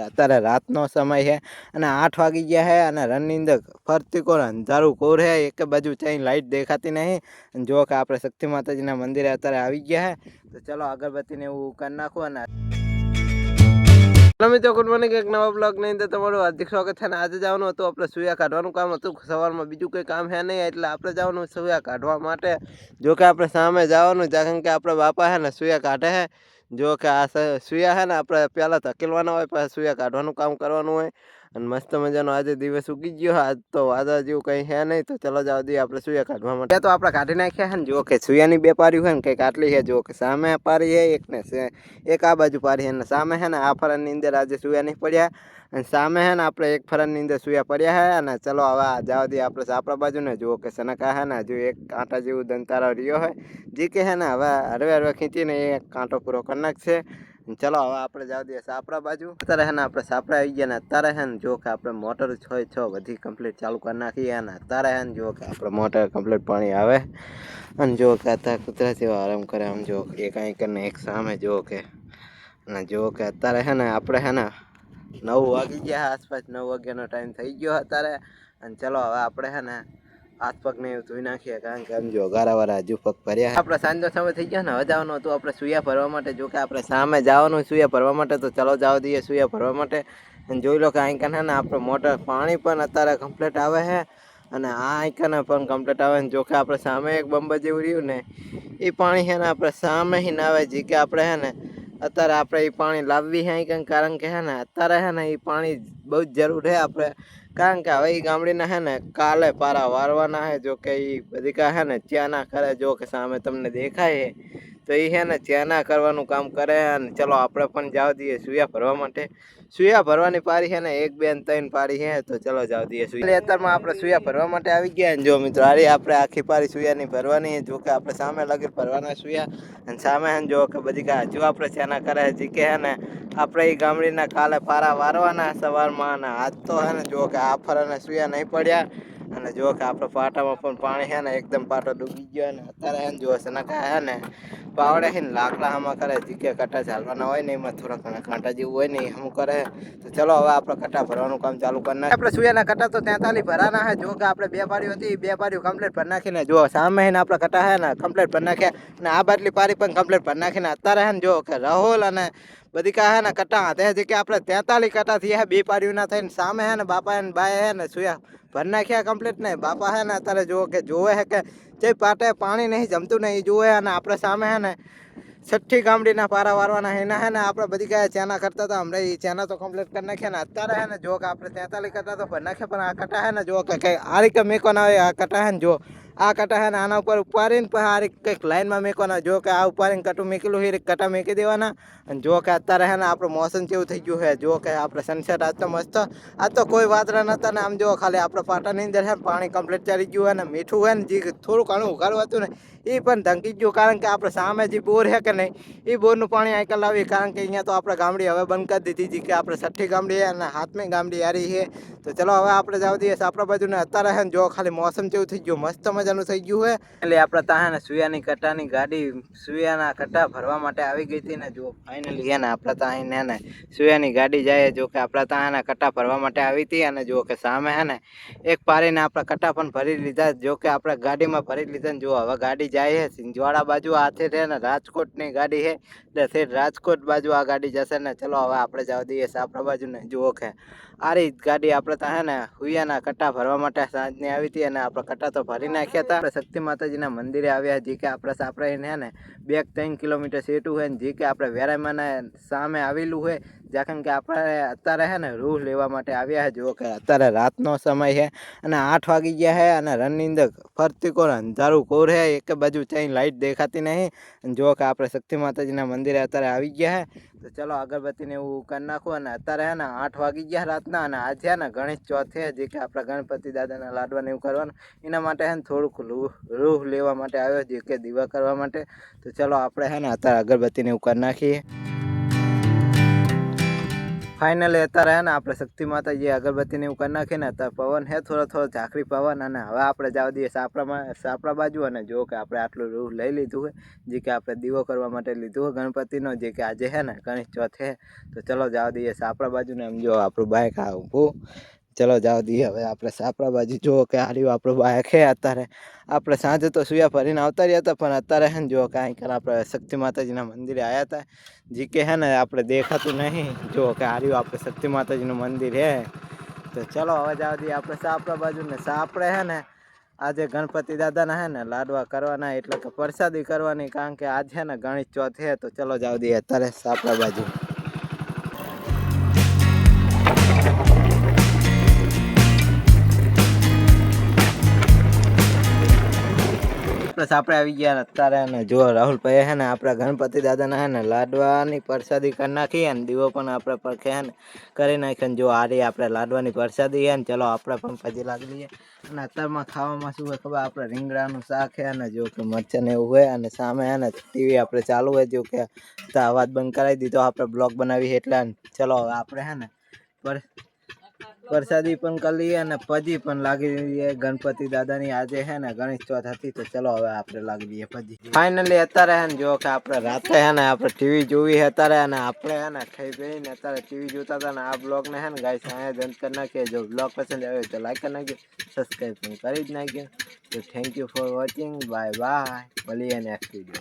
અત્યારે રાતનો સમય છે અને 8 વાગી ગયા છે અને રનની અંદર ફરતી કોર અંધારું કોર છે, એક બાજુ ત્યાં લાઇટ દેખાતી નહીં। જો કે આપણે શક્તિ માતાજીના મંદિરે અત્યારે આવી ગયા છે, તો ચલો અગરબત્તીને એવું કરી નાખો અને મિત્રો ગુડ મોર્નિંગ, એક નવા બ્લોગ ની અંદર તમારું હાર્દિક સ્વાગત છે। આજે જવાનું હતું આપણે સુયા કાઢવાનું કામ હતું, સવારમાં બીજું કોઈ કામ છે નહીં એટલે આપણે જવાનું સુયા કાઢવા માટે। જો કે આપણે સામે જવાનું કારણ કે આપણા બાપા છે ને સુયા કાઢે છે। જો કે આ સુયા છે ને આપણે પહેલાં ધકેલવાના હોય, પછી સુયા કાઢવાનું કામ કરવાનું હોય અને મસ્ત મજાનો આજે દિવસ ઉગી ગયો। આજ તો વાદળા જેવું કંઈ છે નહીં, તો ચલો જાવ દઈએ આપણે સુયા કાઢવા માટે। તો આપણે કાઢી નાખ્યા છે ને, જો કે સુયાની બે પારી હોય ને કંઈક આટલી છે। જો કે સામે પારી છે એક ને એક આ બાજુ પારી છે ને સામે છે ને આ ફરનની અંદર આજે સુયા નહીં પડ્યા અને સામે છે ને આપણે એક ફરનની અંદર સુયા પડ્યા છે। અને ચલો હવે જવા દઈએ આપણે આપણા બાજુ ને। જુઓ કે સનકા છે ને હજુ એક કાંટા જેવું દંતારો રહ્યો હોય, જે કે છે ને હવે હરવે ખીંચીને એ કાંટો પૂરો કરી નાખશે। ચલો હવે આપણે જવા દઈએ સાપરા બાજુ। અત્યારે છે ને આપણે સાપરા આવી ગયા ને અત્યારે છે ને જો કે આપણે મોટર 6 બધી કમ્પ્લીટ ચાલુ કરી નાખીએ અને અત્યારે છે ને જો કે આપણે મોટર કમ્પ્લીટ પાણી આવે અને જો કે અત્યારે કૂતરા જેવા આરામ કરે આમ જો એક અહીં કરીને એક સામે જો કે અને જો કે અત્યારે છે ને આપણે છે ને 9 વાગી ગયા આસપાસ, 9 વાગ્યાનો ટાઈમ થઈ ગયો અત્યારે। અને ચલો હવે આપણે છે ને હાથ પગને એવું ધોઈ નાખીએ કારણ કે આમ જો ગારાવાળા હજુ પગ ભર્યા આપણે સાંજનો સમય થઈ ગયો ને હવે જવાનું હતું આપણે સુયા ભરવા માટે। જો કે આપણે સામે જવાનું સુયા ભરવા માટે, તો ચલો જવા દઈએ સુયા ભરવા માટે। અને જોઈ લો કે અહીં કાને ને આપણે મોટર પાણી પણ અત્યારે કમ્પ્લીટ આવે છે અને આ આઈકને પણ કમ્પ્લીટ આવે ને। જો કે આપણે સામે એક બંબર જેવું રહ્યું ને એ પાણી છે ને આપણે સામે ही ના આવે, જે કે આપણે છે ને અત્યારે આપણે એ પાણી લાવવી છે કંઈ કારણ કે છે ને અત્યારે છે ને એ પાણી બહુ જ જરૂર છે આપણે, કારણ કે હવે એ ગામડીના છે ને કાલે પારા વારવાના છે। જો કે એ બધી કા છે ને ચ્યાના કરે, જો કે સામે તમને દેખાય તો એ છે ને ચ્યાના કરવાનું કામ કરે। અને ચલો આપણે પણ જવા દઈએ સુયા ભરવા માટે। સુયા ભરવાની પારી છે ને 1 2 અને 3 પારી છે, તો ચલો જવા દઈએ સુયા। અત્યારમાં આપણે સુયા ભરવા માટે આવી ગયા ને જો મિત્રો આરી આપણે આખી પારી સુયાની ભરવાની। જો કે આપણે સામે લગી ભરવાના સુયા અને સામે જો કે બધી કા હજુ આપણે ચ્યાના કરે, જે કે છે ને આપણે એ ગામડીના કાલે પારા વારવાના સવારમાં અને આજ તો છે ને જો કે આ ફરને સુયા નહીં પડ્યા અને જો કે આપણે પાટામાં પણ પાણી છે ને એકદમ પાટો ડૂબી ગયો અને અત્યારે છે ને જો સનકા છે ને પાવડે છે ને લાકડા હમા કરે, જે કે કટા ચાલવાના હોય ને એમાં થોડા ઘણા કાંટા જેવું હોય ને એ હમ કરે। તો ચલો હવે આપણે કટા ભરવાનું કામ ચાલુ કરી નાખીએ। આપણે સુયાના કટા તો 43 ભરાના છે। જો કે આપણે 2 પારીઓ હતી, 2 પારીઓ કમ્પ્લીટ ભરી નાખીને જો સામે છે ને આપણે કટા છે ને કમ્પ્લીટ ભરી નાખ્યા અને આ બાટલી પારી પણ કમ્પ્લીટ ભરી નાખીને અત્યારે છે ને જો કે રાહુલ અને બધી કા છે ને કટા હાથે, જે કે આપણે 43 કટા થયા 2 પારીઓના થઈને સામે છે ને બાપા ને બાય છે ને સુયા ભરી નાખ્યા કમ્પ્લીટ ને બાપા છે ને અત્યારે જો કે જોવે છે કે જે પાટે પાણી નહીં જમતું ને એ જોવે અને આપણે સામે છે ને 6 ગામડીના પારા વારવાના એના છે ને આપણે બધી કાંઈ ચાના કરતા હતા, હમણાં એ ચાના તો કમ્પ્લીટ કરી નાખ્યા ને અત્યારે છે ને જો કે આપણે 43 કટા તો ભરી નાખ્યા, પણ આ કટા છે ને જો કે કંઈ આ રીતે મેકવાના આવે। આ કટા છે ને જો આ કટા છે ને આના ઉપર ઉપાડીને પછી આ રીતે કંઈક લાઈનમાં મેકવાના। જો કે આ ઉપાડીને કટું મેકેલું એ કટા મેકી દેવાના અને જો કે અત્યારે છે ને આપણું મોસમ કેવું થઈ ગયું છે। જો કે આપણે સનસેટ આજ તો મસ્ત, આજ તો કોઈ વાદળા નતા ને આમ જો ખાલી આપણે પાટાની અંદર છે ને પાણી કમ્પ્લીટ ચાલી ગયું અને મીઠું હોય ને જે થોડું ઘણું ઉઘાડું હતું ને એ પણ ધંકી ગયું, કારણ કે આપણે સામે જે બોર છે કે નહીં એ બોરનું પાણી આઈકલ લાવીએ, કારણ કે અહીંયા તો આપણે ગામડી હવે બંધ કરી દીધી, જે કે આપણે 6 ગામડી અને 7મી ગામડી હારી છે। તો ચલો હવે આપણે જવા દઈએ આપણા બાજુને। અત્યારે છે ને જો ખાલી મોસમ જેવું થઈ ગયું, મસ્ત મજાનું થઈ ગયું છે। એટલે આપણે ત્યાં ને સુયાની કટાની ગાડી સુયાના કટા ભરવા માટે આવી ગઈ હતી ને જો ફાઇનલી છે ને આપણે ત્યાં ને સુયાની ગાડી જાય। જો કે આપણે ત્યાં ને કટા ભરવા માટે આવી હતી અને જો કે સામે છે ને એક પારીને આપણે કટા પણ ભરી લીધા। જો કે આપણે ગાડીમાં ભરી લીધા ને જો હવે ગાડી જાય છે સિંજવાડા બાજુ, આથી છે ને રાજકોટની ગાડી છે એટલે રાજકોટ બાજુ આ ગાડી જશે ને। ચલો હવે આપણે જવા દઈએ આપણા બાજુ ને। જુઓ કે આ રીત ગાડી આપણે ત્યાં ને હુયાના કટા ભરવા માટે સાંજની આવી હતી અને આપણે કટા તો ભરી નાખ્યા હતા। આપણે શક્તિ માતાજીના મંદિરે આવ્યા, જે કે આપણે સાપરાઈને ને 2-3 કિલોમીટર સેટું હોય ને જે કે આપણે વેરાયમાના સામે આવેલું હોય, કારણ કે આપણે અત્યારે છે ને રૂહ લેવા માટે આવ્યા છે। જો કે અત્યારે રાતનો સમય છે અને 8 વાગી ગયા છે અને રનની અંદર ફરતી કોર અંધારું કોર છે, એક બાજુ ત્યાં લાઇટ દેખાતી નહીં। જો કે આપણે શક્તિ માતાજીના મંદિરે અત્યારે આવી ગયા છે, તો ચલો અગરબત્તીને એવું કરી નાખો। અને અત્યારે છે ને 8 વાગી ગયા રાતના અને આજે છે ને ગણેશ ચોથ છે, જે કે આપણે ગણપતિ દાદાના લાડવાને એવું કરવાનું એના માટે છે ને થોડુંક રૂહ લેવા માટે આવ્યો, જે કે દીવા કરવા માટે। તો ચલો આપણે છે ને અત્યારે અગરબત્તીને એવું કરી નાખીએ। ફાઇનલી અત્યારે હે ને આપણે શક્તિ માતાજી અગરબત્તીને એવું કરી નાખીને અત્યારે પવન હે થોડો ઝાકરી પવન, અને હવે આપણે જવા દઈએ સાપરા બાજુ. અને જો કે આપણે આટલું રૂ લઈ લીધું હોય જે કે આપણે દીવો કરવા માટે લીધું હોય ગણપતિનો, જે કે આજે હે ને ગણેશ ચોથ હે. તો ચલો જવા દઈએ સાપરા બાજુ ને એમ જો આપણું બાઇક આ ઊભું. ચલો જવા દઈએ હવે આપણે સાપરા બાજુ. જો કે હાર્યું આપણું બાઇક હે. અત્યારે આપણે સાંજે તો સુયા ભરીને આવતા રહ્યા હતા, પણ અત્યારે હે ને જો કાંઈક આપણે શક્તિ માતાજીના મંદિરે આવ્યા હતા, જે કે હે ને આપણે દેખાતું નહીં. જો કે હાર્યું આપણે શક્તિ માતાજીનું મંદિર હે. તો ચલો હવે જવા દઈએ આપણે સાપરા બાજુ. ને સાપડે હે ને આજે ગણપતિ દાદાના હે ને લાડવા કરવાના, એટલે કે પ્રસાદી કરવાની, કારણ કે આજ છે ને ગણેશ ચોથ છે. તો ચલો જવા દઈએ અત્યારે સાપરા બાજુ. બસ આપણે આવી ગયા અત્યારે. ને જો રાહુલભાઈ હે ને આપણા ગણપતિ દાદાના હે ને લાડવાની પ્રસાદી કરી નાખી, અને દીવો પણ આપણે પડખે હે ને કરી નાખી. જો આ રહી આપણે લાડવાની પ્રસાદી હે ને. ચલો આપણે પણ પછી લાગી લઈએ. અને અત્યારમાં ખાવામાં શું હોય ખબર, આપણે રીંગણાનું શાક હે ને જો કે મરચાં ને એવું હોય, અને સામે હે ને ટીવી આપણે ચાલુ હોય. જો કે અવાજ બંધ કરાવી દીધો, આપણે બ્લોગ બનાવી એટલે. ચલો હવે આપણે હે ને પ્રસાદી પણ કરી લઈએ, અને પછી પણ લાગી લઈએ ગણપતિ દાદાની. આજે હે ને ગણેશ ચોથ હતી. તો ચલો હવે આપણે લાગી દઈએ પછી. ફાઇનલી અત્યારે હે ને જો કે આપણે રાતે હે ને આપણે ટીવી જોવી અત્યારે, અને આપણે હે ને ખાઈ પીને અત્યારે ટીવી જોતા હતા. ને આ બ્લોગને હે ને ગાઈસ અહીંયા બંધ કરી નાખીએ. જો બ્લોગ પસંદ આવ્યો તો લાઈક કરી નાખજો, સબસ્ક્રાઈબ પણ કરી જ નાખજો. તો thank you for watching. Bye bye, મળીએ નેક્સ્ટ વિડીયો.